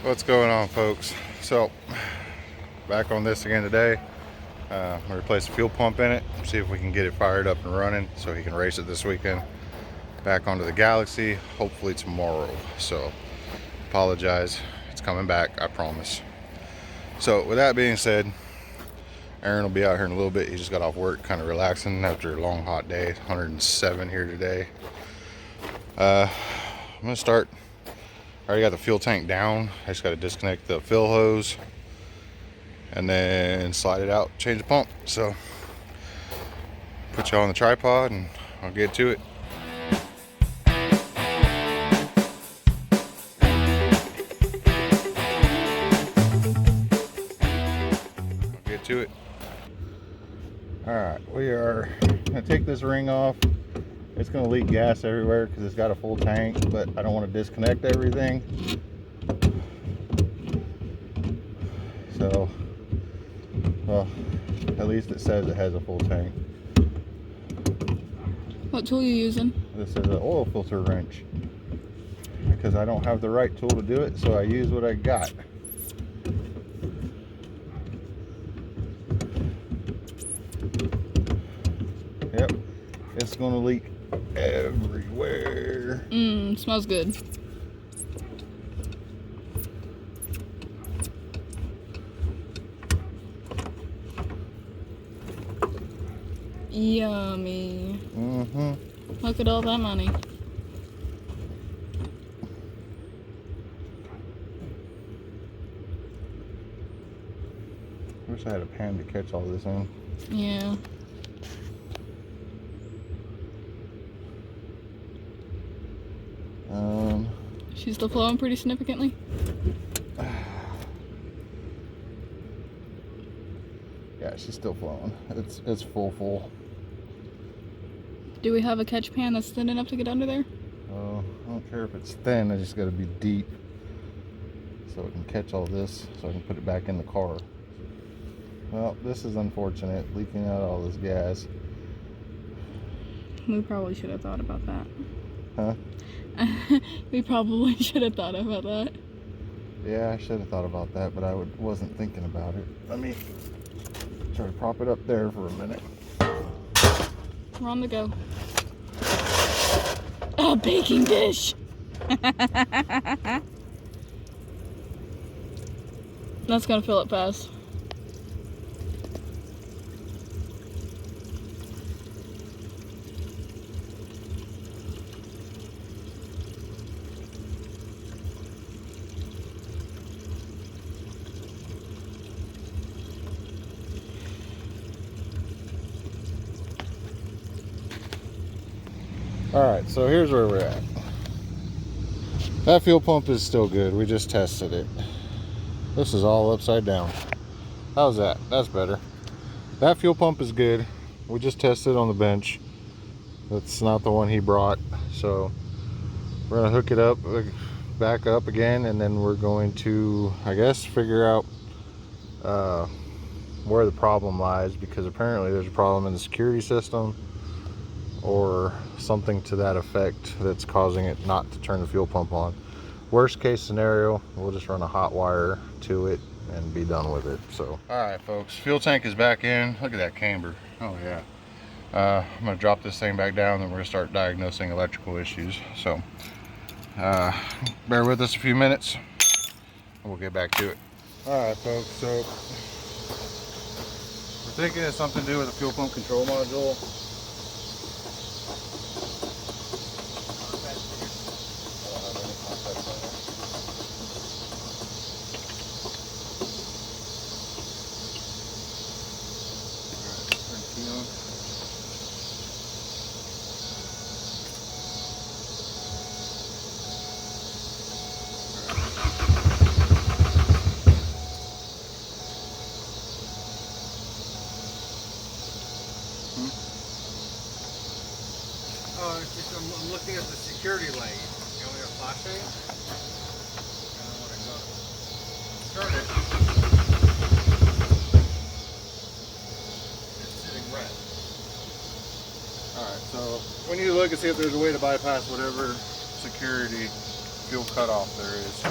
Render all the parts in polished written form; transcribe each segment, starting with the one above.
What's going on, folks? So back on this again today. I'm gonna replace the fuel pump in it, see if we can get it fired up and running so he can race it this weekend. Back onto the Galaxy, hopefully tomorrow. So apologize, it's coming back, I promise. So with that being said, Aaron will be out here in a little bit. He just got off work, kind of relaxing after a long hot day. 107 here today. I'm gonna start. I already got the fuel tank down. I just got to disconnect the fill hose and then slide it out, change the pump. So put y'all on the tripod and I'll get to it. Alright, we are going to take this ring off. It's going to leak gas everywhere because it's got a full tank, but I don't want to disconnect everything. So, well, at least it says it has a full tank. What tool are you using? This is an oil filter wrench because I don't have the right tool to do it, so I use what I got. Yep, it's going to leak everywhere. Smells good. Yummy. Look at all that money. Wish I had a pan to catch all this in. Yeah. She's still flowing pretty significantly? Yeah, she's still flowing. It's full. Do we have a catch pan that's thin enough to get under there? Oh, I don't care if it's thin, I just gotta be deep so it can catch all this so I can put it back in the car. Well, this is unfortunate, leaking out all this gas. We probably should have thought about that. Huh? We probably should have thought about that. Yeah, I should have thought about that, but I wasn't thinking about it. Let me try to prop it up there for a minute. We're on the go. A baking dish! That's gonna fill it fast. Alright, so here's where we're at. That fuel pump is still good. We just tested it. This is all upside down. How's that? That's better. That fuel pump is good. We just tested it on the bench. That's not the one he brought. So we're going to hook it up, back up again, and then we're going to, I guess, figure out where the problem lies, because apparently there's a problem in the security system or something to that effect that's causing it not to turn the fuel pump on. Worst case scenario, we'll just run a hot wire to it and be done with it. So, all right, folks, fuel tank is back in. Look at that camber. Oh yeah. I'm gonna drop this thing back down, and we're gonna start diagnosing electrical issues. So bear with us a few minutes and we'll get back to it. All right, folks, so we're thinking it's something to do with the fuel pump control module. Oh, it's just, I'm looking at the security light. You only have flashing? I don't want to go. Start it. It's sitting red. Alright, so when you look and see if there's a way to bypass whatever security fuel cutoff there is.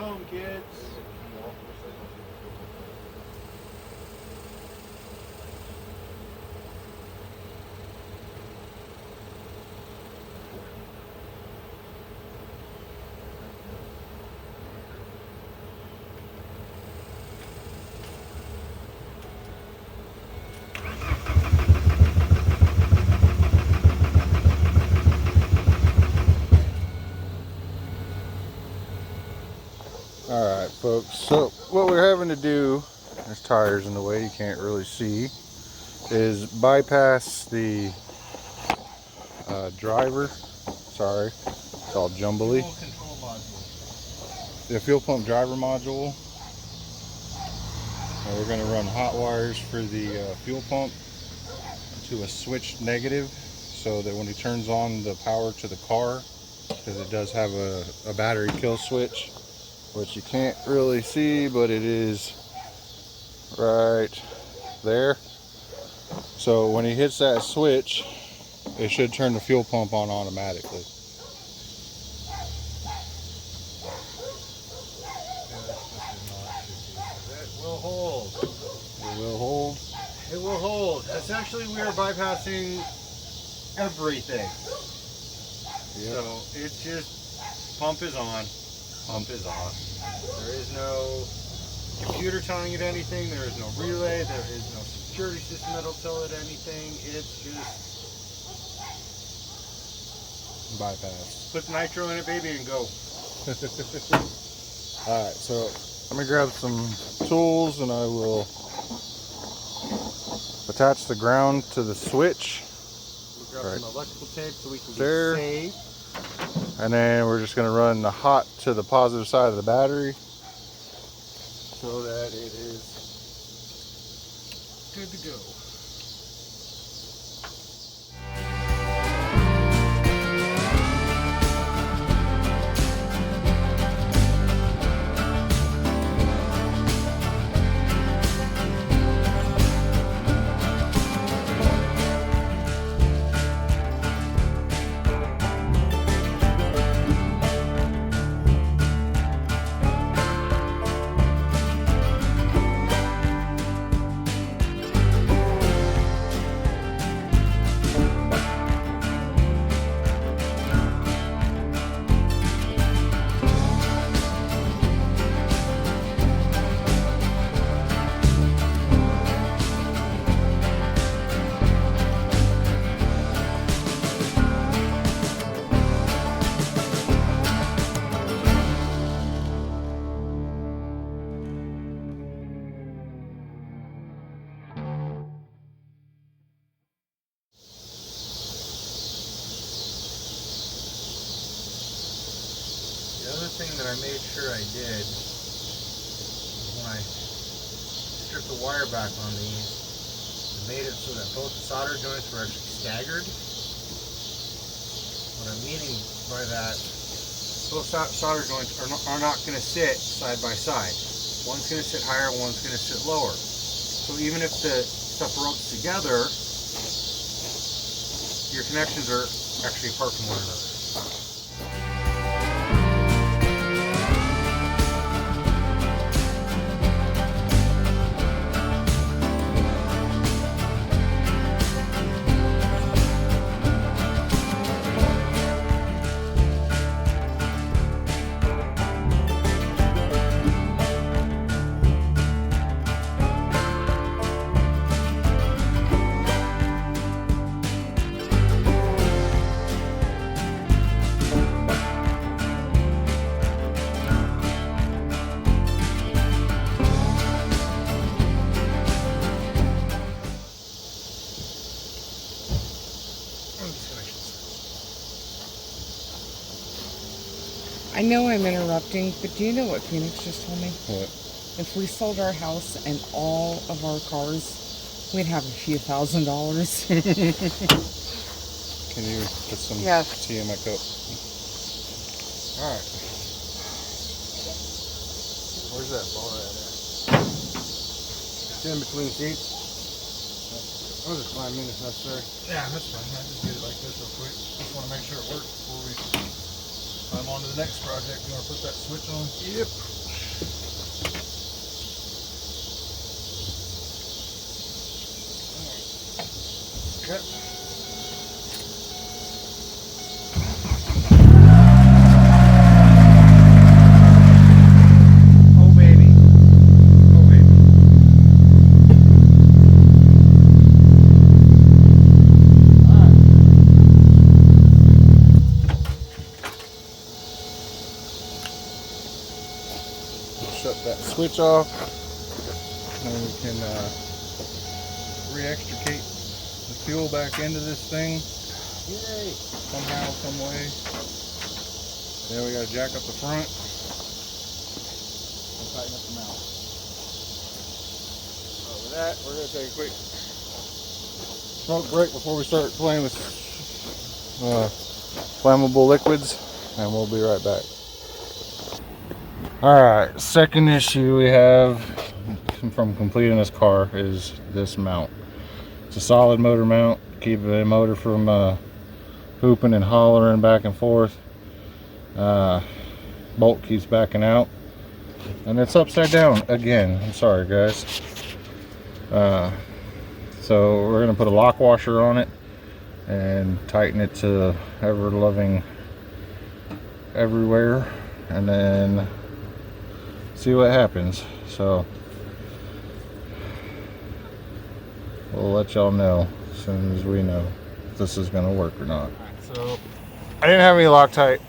home, kids. Alright folks, so what we're having to do, there's tires in the way you can't really see, is bypass the driver, sorry, it's all jumbly, Fuel control module. the fuel pump driver module, and we're going to run hot wires for the fuel pump to a switched negative, so that when he turns on the power to the car, because it does have a battery kill switch, which you can't really see, but it is right there. So when he hits that switch, it should turn the fuel pump on automatically. It will hold. It will hold. It will hold. Essentially, we are bypassing everything. Yep. So it's just pump is on, pump is off. There is no computer telling it anything. There is no relay. There is no security system that'll tell it anything. It's just Bypass. put nitro in it, baby, and go. Alright, so let me grab some tools and I will attach the ground to the switch. We'll grab Right. some electrical tape so we can There. get safe. And then we're just going to run the hot to the positive side of the battery so that it is Good to go. The other thing that I made sure I did when I stripped the wire back on these, I made it so that both the solder joints were actually staggered. What I'm meaning by that, both solder joints are not going to sit side by side. One's going to sit higher, one's going to sit lower. So even if the stuff ropes together, your connections are actually apart from one another. I know I'm interrupting, but do you know what Phoenix just told me? what? If we sold our house and all of our cars, we'd have a few $1,000s. Can you put some Yes. tea in my cup? Alright. Where's that bar at? It's in between seats. I'll just 5 minutes necessary. Yeah, that's fine. I just get it like this real quick. Just want to make sure it works before we I'm on to the next project. You want to put that switch on? Yep. Okay. Oh baby. Oh baby. Shut that switch off, and we can re-extricate the fuel back into this thing. Yay! Somehow, some way. Then we got to jack up the front and tighten up the mount. So with that, we're going to take a quick smoke break before we start playing with flammable liquids, and we'll be right back. Alright, second issue we have from completing this car is this mount. It's a solid motor mount, keep the motor from hooping and hollering back and forth. Bolt keeps backing out, and it's upside down again. I'm sorry guys. So we're going to put a lock washer on it and tighten it to ever loving everywhere, and then see what happens. So we'll let y'all know as soon as we know if this is going to work or not. So I didn't have any Loctite,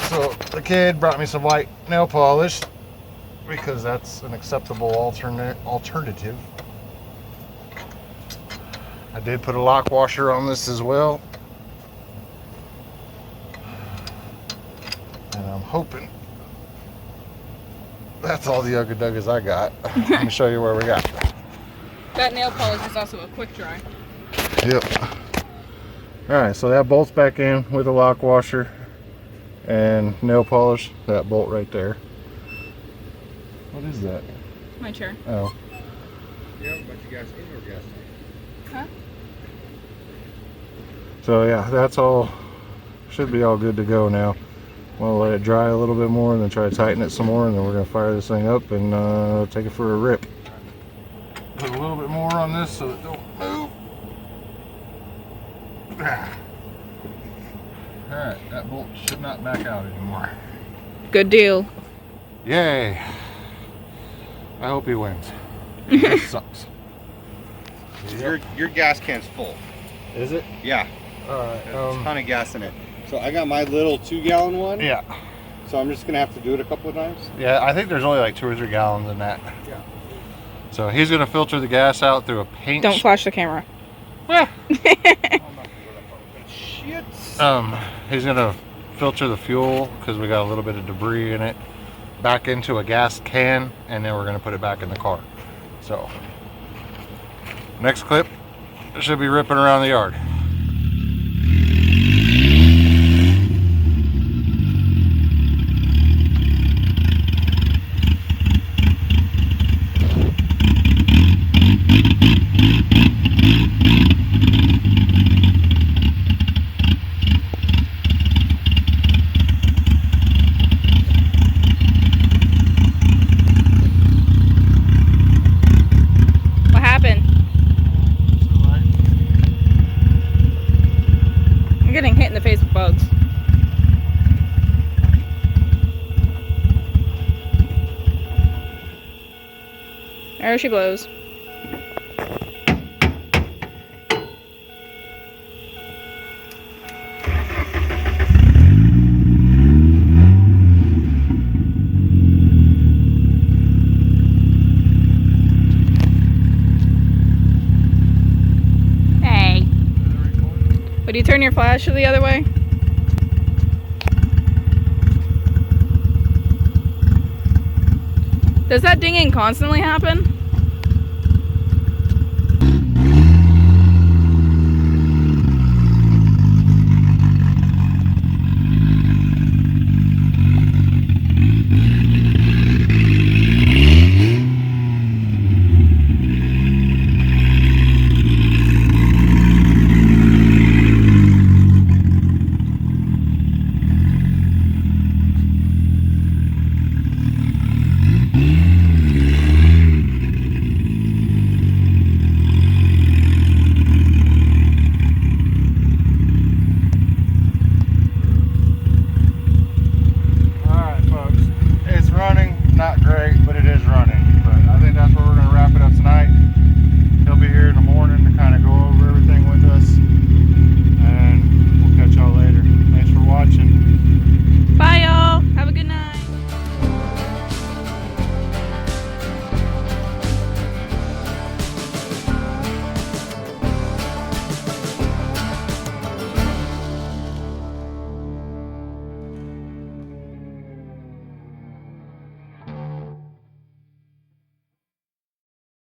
so the kid brought me some white nail polish because that's an acceptable alternative. I did put a lock washer on this as well, and I'm hoping that's all the Ugga Duggas I got. Let me show you where we got. That nail polish is also a quick dry. Yep. Alright, so that bolts back in with a lock washer and nail polish. That bolt right there. What is that? My chair. Oh. You have a bunch of gas in your gas tank. Huh? So yeah, that's all. Should be all good to go now. We'll let it dry a little bit more and then try to tighten it some more, and then we're going to fire this thing up and take it for a rip. Put a little bit more on this so it don't move. Alright, that bolt should not back out anymore. Good deal. Yay! I hope he wins. This sucks. Your gas can's full. Is it? Yeah, Alright, there's a ton of gas in it. So I got my little 2-gallon one. yeah. So I'm just gonna have to do it a couple of times. Yeah, I think there's only like 2 or 3 gallons in that. Yeah. So he's going to filter the gas out through a paint. Don't flash the camera. Shit. He's going to filter the fuel because we got a little bit of debris in it back into a gas can, and then we're going to put it back in the car. So next clip should be ripping around the yard. What happened? I'm getting hit in the face with bugs. There she blows. Hey. Would you turn your flash the other way? Does that dinging constantly happen?